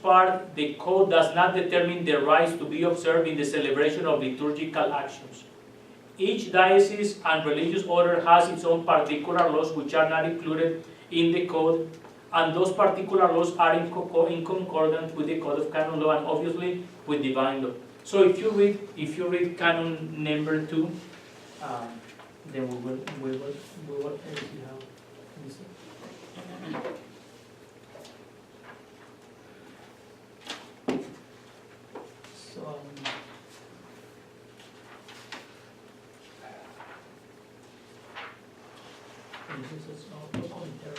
part, the code does not determine the rites to be observed in the celebration of liturgical actions. Each diocese and religious order has its own particular laws which are not included in the code, and those particular laws are in concordance with the Code of Canon Law and obviously with divine law. So if you read Canon number 2, then we will see how this is. So this is all there.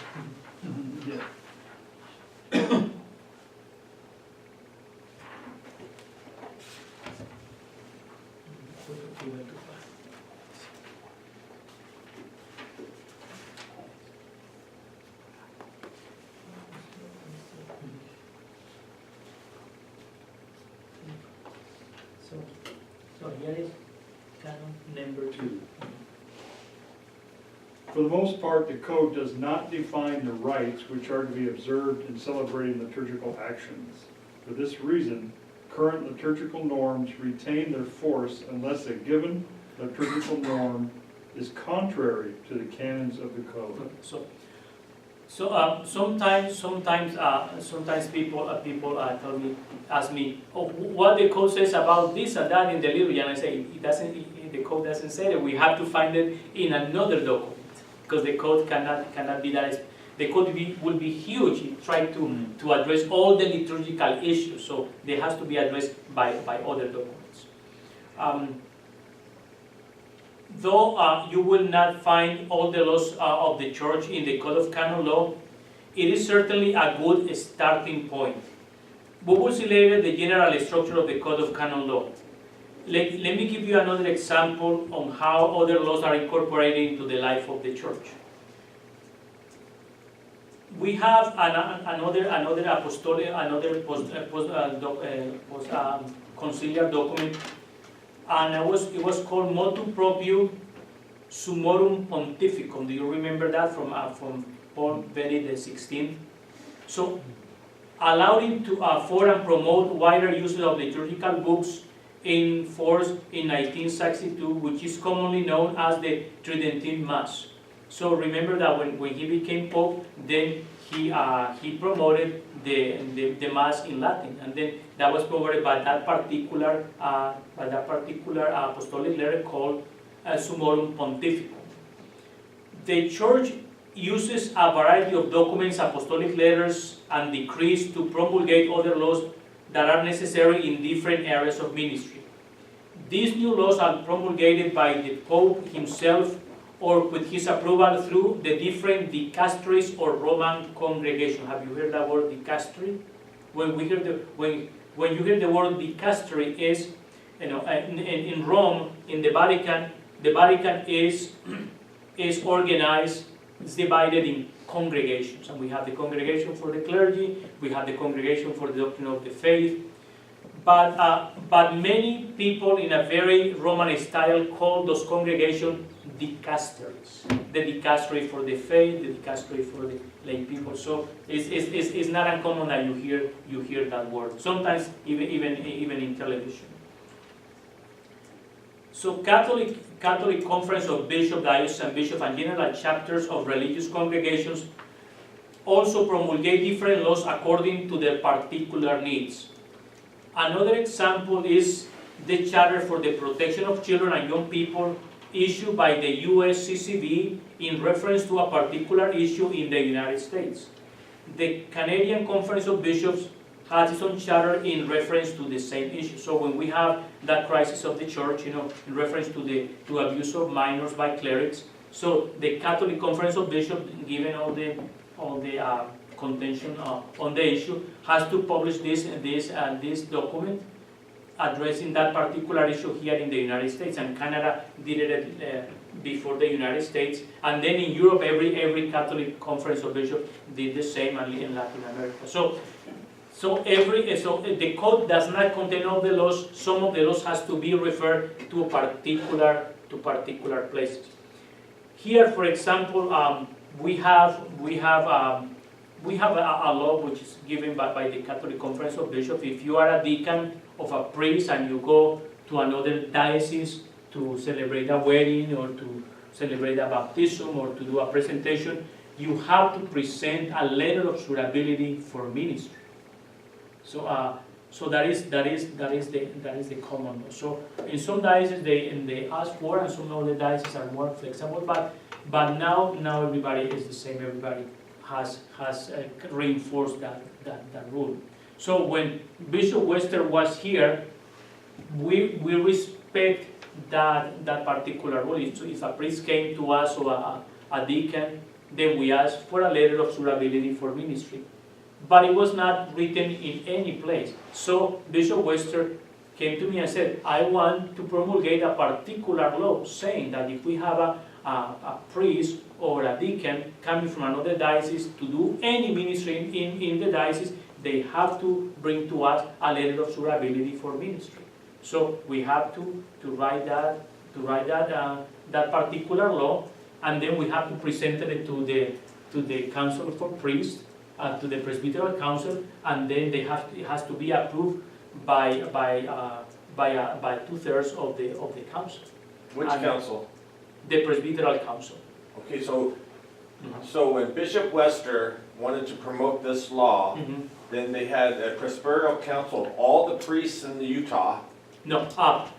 Yeah. We went too fast. So here is Canon number 2. For the most part, the code does not define the rites which are to be observed in celebrating liturgical actions. For this reason, current liturgical norms retain their force unless a given liturgical norm is contrary to the canons of the code. Sometimes people ask me, oh, what the code says about this and that in the liturgy, and I say the code doesn't say that. We have to find it in another document because the code cannot be that. The code will be huge. It tries to address all the liturgical issues, so they have to be addressed by other documents. Though you will not find all the laws of the Church in the Code of Canon Law, it is certainly a good starting point. We will see later the general structure of the Code of Canon Law. Let me give you another example on how other laws are incorporated into the life of the Church. We have another apostolic, conciliar document, and it was called Motu Proprio Summorum Pontificum. Do you remember that from Pope Benedict XVI? So, allowing to for and promote wider use of liturgical books in force in 1962, which is commonly known as the Tridentine Mass. So remember that when he became Pope, then he promoted the Mass in Latin, and then that was promoted by that particular apostolic letter called Summorum Pontificum. The Church uses a variety of documents, apostolic letters, and decrees to promulgate other laws that are necessary in different areas of ministry. These new laws are promulgated by the Pope himself or with his approval through the different dicasteries or Roman congregation. Have you heard that word dicastery? When you hear the word dicastery, is in Rome, in the Vatican is organized, it's divided in congregations, and we have the congregation for the clergy, we have the congregation for the doctrine of the faith, but many people in a very Roman style call those congregations dicasteries. The dicastery for the faith, the dicastery for the lay people. So it's not uncommon that you hear that word. Sometimes even in television. So Catholic Conference of Bishops, Dioceses and Bishops, and general chapters of religious congregations also promulgate different laws according to their particular needs. Another example is the Charter for the Protection of Children and Young People issued by the USCCB in reference to a particular issue in the United States. The Canadian Conference of Bishops has its own charter in reference to the same issue. So when we have that crisis of the church, in reference to abuse of minors by clerics, so the Catholic Conference of Bishops, given all the contention on the issue, has to publish this document addressing that particular issue here in the United States, and Canada did it before the United States, and then in Europe every Catholic Conference of Bishops did the same, and in Latin America. So the code does not contain all the laws. Some of the laws has to be referred to particular places. Here, for example, we have we have a law which is given by the Catholic Conference of Bishops. If you are a deacon of a priest and you go to another diocese to celebrate a wedding or to celebrate a baptism or to do a presentation, you have to present a letter of suitability for ministry. So that is the common law. So in some dioceses they ask for, and some other dioceses are more flexible. But now everybody is the same. Everybody has reinforced that rule. So when Bishop Wester was here, we respect that particular rule. So if a priest came to us or a deacon, then we ask for a letter of suitability for ministry. But it was not written in any place. So Bishop Wester came to me and said, I want to promulgate a particular law saying that if we have a priest or a deacon coming from another diocese to do any ministry in the diocese, they have to bring to us a letter of suitability for ministry. So we have to write that particular law, and then we have to present it to the Council for Priests, to the Presbyteral Council, and then it has to be approved by 2/3 of the council. Which council? The Presbyteral Council. Okay, so when Bishop Wester wanted to promote this law, then they had a Presbyteral Council, all the priests in Utah. No,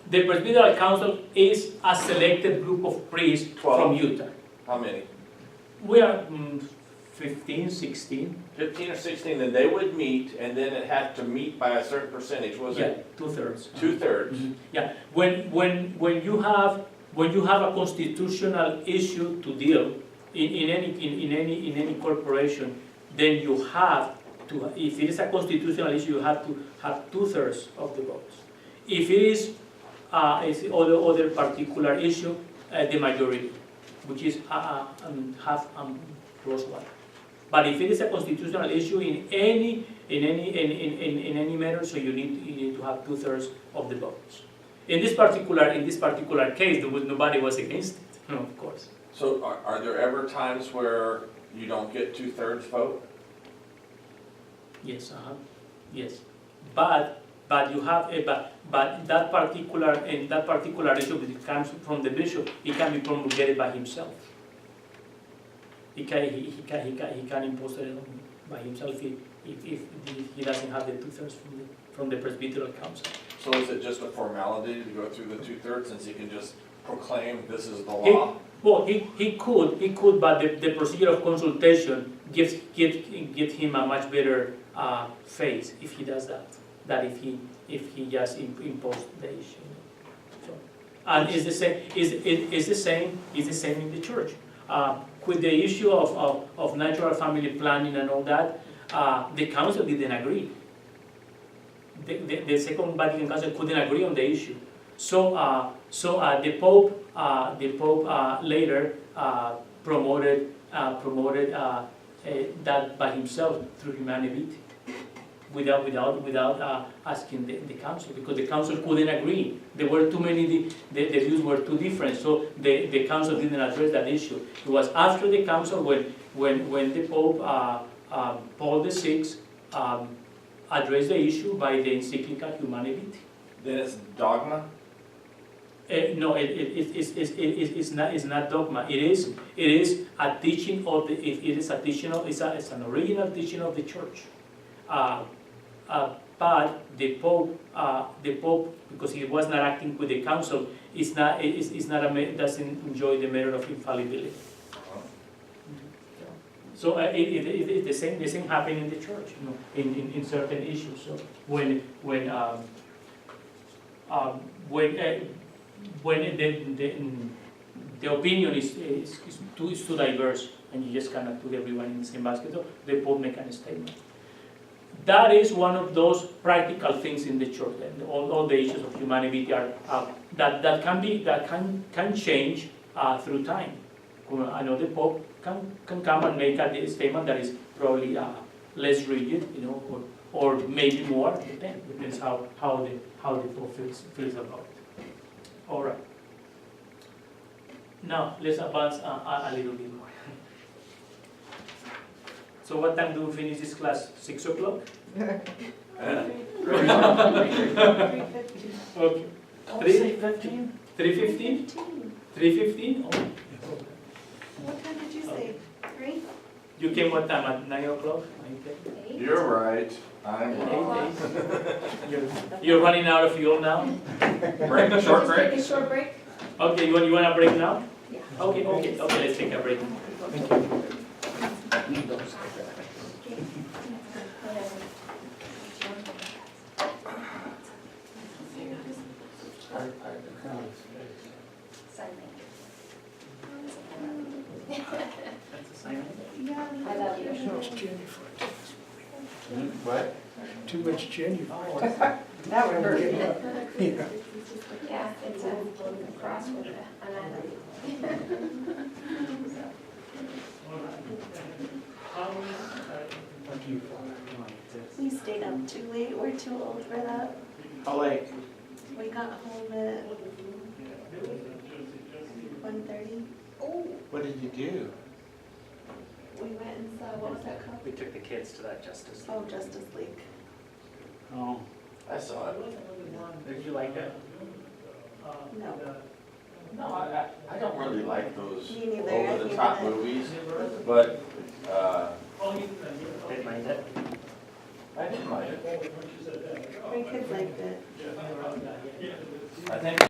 the Presbyteral Council is a selected group of priests 12. from Utah. How many? We are 15, 16. 15 or 16, then they would meet, and then it had to meet by a certain percentage, was Yeah, it? 2/3. 2/3. Yeah, when you have a constitutional issue to deal in any corporation, then you have to, if it is a constitutional issue, you have to have 2/3 of the votes. If it is other particular issue, the majority, which is half plus one. But if it is a constitutional issue in any matter, so you need to have 2/3 of the votes. In this particular case, nobody was against it, no, of course. So are there ever times where you don't get 2/3 vote? Yes, yes, but you have but that particular issue, if it comes from the bishop, it can be promulgated by himself. He can impose it by himself if he doesn't have the 2/3 from the Presbyteral Council. So is it just a formality to go through the 2/3 since he can just proclaim this is the law? He could, but the procedure of consultation gives him a much better face if he does that, than if he just imposed the issue. So, and it's the same in the church. With the issue of natural family planning and all that, the council didn't agree. The Second Vatican Council couldn't agree on the issue. So the Pope later promoted that by himself through Humanae Vitae, without asking the council, because the council couldn't agree. There were too many, the views were too different, so the council didn't address that issue. It was after the council when the Pope, Paul VI, addressed the issue by the encyclical Humanae Vitae. Then it's dogma? No, it's not dogma. It is a teaching of it's an original teaching of the church. But the Pope, because he was not acting with the council, doesn't enjoy the merit of infallibility. So it's the same happened in the church, in certain issues. So when the opinion is too diverse, and you just cannot put everyone in the same basket, so the Pope make a statement. That is one of those practical things in the church, and all the issues of humanity are that can change through time. Another Pope can come and make a statement that is probably less rigid, or maybe more. Depends how the Pope feels about it. All right. Now let's advance a little bit more. So what time do we finish this class? 6 o'clock? Okay. Don't Three? say 15? 3:15? 3:15? Oh, What time did you say? 3? you came what time, at 9 o'clock? 9:10? You're right. I'm Eight. You're running out of fuel now? Break, short Just break? take a short break? Okay, you want a break now? Yeah. Okay, let's take a break. That's assignment. Yeah. I love you. What? Too much gin. That would hurt. Yeah, it's a cross with an island. We stayed up too late, we're too old for that. How late? We got home at 1:30. What did you do? We went and saw, what was that called? We took the kids to that Justice. Oh, Justice League. Oh, I saw it. did you like that? No, No, I don't really like those Me neither. I over-the-top hated it. movies, but, Didn't mind it? I didn't mind it. my kids liked it. I think